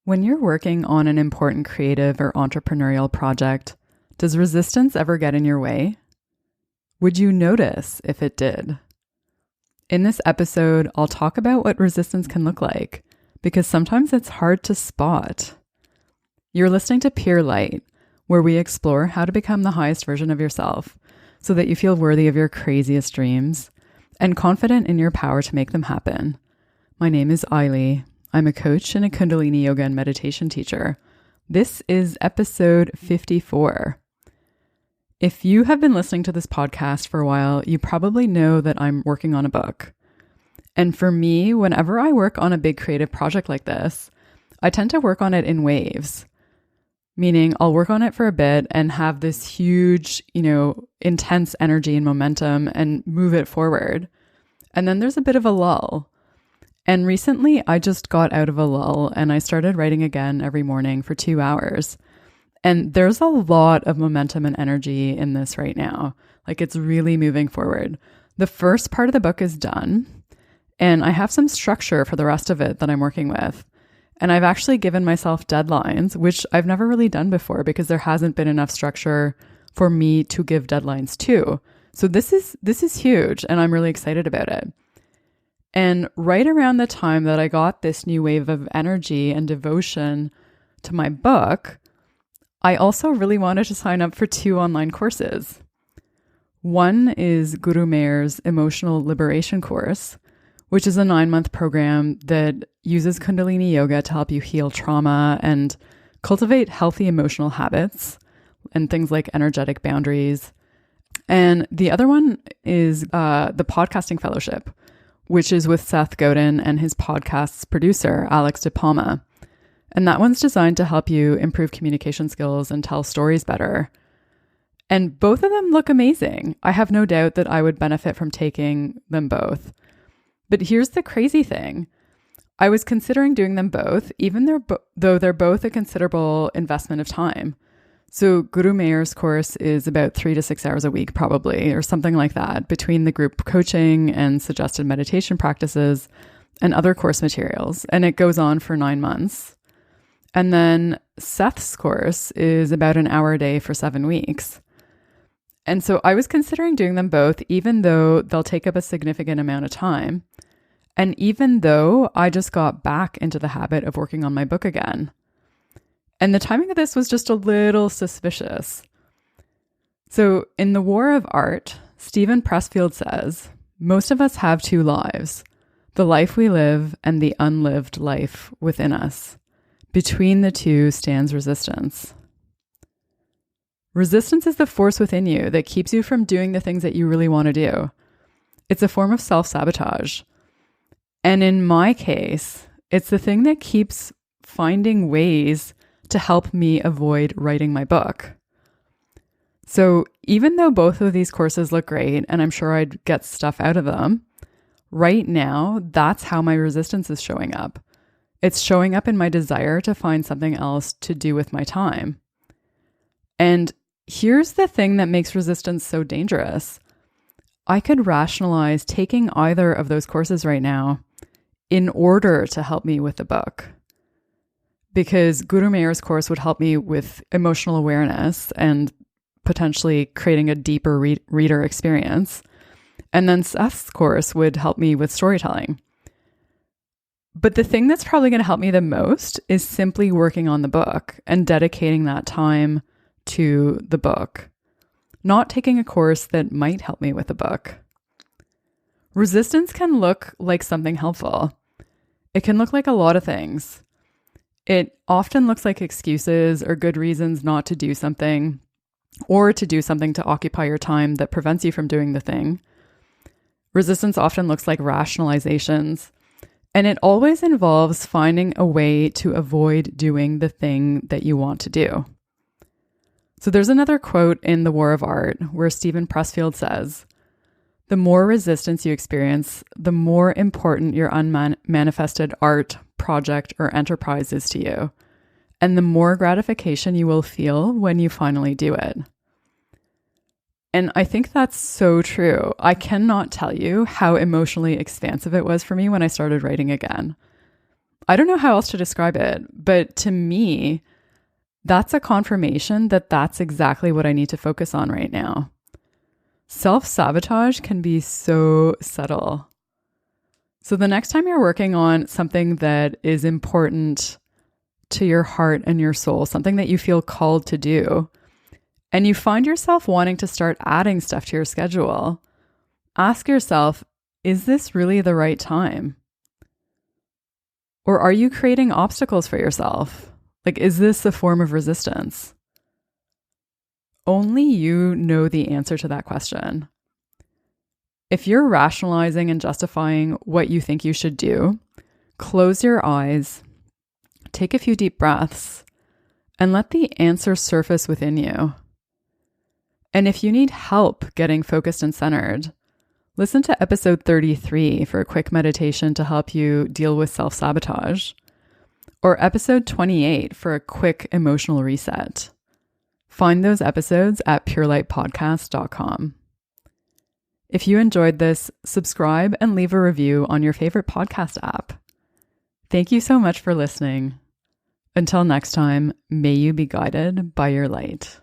When you're working on an important creative or entrepreneurial project, does resistance ever get in your way? Would you notice if it did? In this episode, I'll talk about what resistance can look like, because sometimes it's hard to spot. You're listening to Pure Light, where we explore how to become the highest version of yourself so that you feel worthy of your craziest dreams and confident in your power to make them happen. My name is Ailey. I'm a coach and a Kundalini yoga and meditation teacher. This is episode 54. If you have been listening to this podcast for a while, you probably know that I'm working on a book. And for me, whenever I work on a big creative project like this, I tend to work on it in waves. Meaning I'll work on it for a bit and have this huge, intense energy and momentum and move it forward. And then there's a bit of a lull. And recently I just got out of a lull and I started writing again every morning for 2 hours. And there's a lot of momentum and energy in this right now. Like, it's really moving forward. The first part of the book is done and I have some structure for the rest of it that I'm working with. And I've actually given myself deadlines, which I've never really done before because there hasn't been enough structure for me to give deadlines to. So this is huge and I'm really excited about it. And right around the time that I got this new wave of energy and devotion to my book, I also really wanted to sign up for 2 online courses. One is Guru Mayer's Emotional Liberation course, which is a 9-month program that uses Kundalini yoga to help you heal trauma and cultivate healthy emotional habits and things like energetic boundaries. And the other one is the Podcasting Fellowship, which is with Seth Godin and his podcast's producer, Alex De Palma. And that one's designed to help you improve communication skills and tell stories better. And both of them look amazing. I have no doubt that I would benefit from taking them both. But here's the crazy thing. I was considering doing them both, even though they're both a considerable investment of time. So Guru Mayer's course is about 3 to 6 hours a week, probably, or something like that, between the group coaching and suggested meditation practices and other course materials. And it goes on for 9 months. And then Seth's course is about an hour a day for 7 weeks. And so I was considering doing them both, even though they'll take up a significant amount of time. And even though I just got back into the habit of working on my book again. And the timing of this was just a little suspicious. So in The War of Art, Steven Pressfield says, most of us have 2 lives, the life we live and the unlived life within us. Between the two stands resistance. Resistance is the force within you that keeps you from doing the things that you really want to do. It's a form of self-sabotage. And in my case, it's the thing that keeps finding ways to help me avoid writing my book. So even though both of these courses look great, and I'm sure I'd get stuff out of them, right now, that's how my resistance is showing up. It's showing up in my desire to find something else to do with my time. And here's the thing that makes resistance so dangerous. I could rationalize taking either of those courses right now in order to help me with the book. Because Guru Mayer's course would help me with emotional awareness and potentially creating a deeper reader experience. And then Seth's course would help me with storytelling. But the thing that's probably going to help me the most is simply working on the book and dedicating that time to the book, not taking a course that might help me with the book. Resistance can look like something helpful. It can look like a lot of things. It often looks like excuses or good reasons not to do something, or to do something to occupy your time that prevents you from doing the thing. Resistance often looks like rationalizations, and it always involves finding a way to avoid doing the thing that you want to do. So there's another quote in The War of Art where Steven Pressfield says, "The more resistance you experience, the more important your unmanifested art, project, or enterprise is to you, and the more gratification you will feel when you finally do it." And I think that's so true. I cannot tell you how emotionally expansive it was for me when I started writing again. I don't know how else to describe it, but to me, that's a confirmation that that's exactly what I need to focus on right now. Self-sabotage can be so subtle. So the next time you're working on something that is important to your heart and your soul, something that you feel called to do, and you find yourself wanting to start adding stuff to your schedule, ask yourself, is this really the right time? Or are you creating obstacles for yourself? Like, is this a form of resistance? Only you know the answer to that question. If you're rationalizing and justifying what you think you should do, close your eyes, take a few deep breaths, and let the answer surface within you. And if you need help getting focused and centered, listen to episode 33 for a quick meditation to help you deal with self-sabotage, or episode 28 for a quick emotional reset. Find those episodes at purelightpodcast.com. If you enjoyed this, subscribe and leave a review on your favorite podcast app. Thank you so much for listening. Until next time, may you be guided by your light.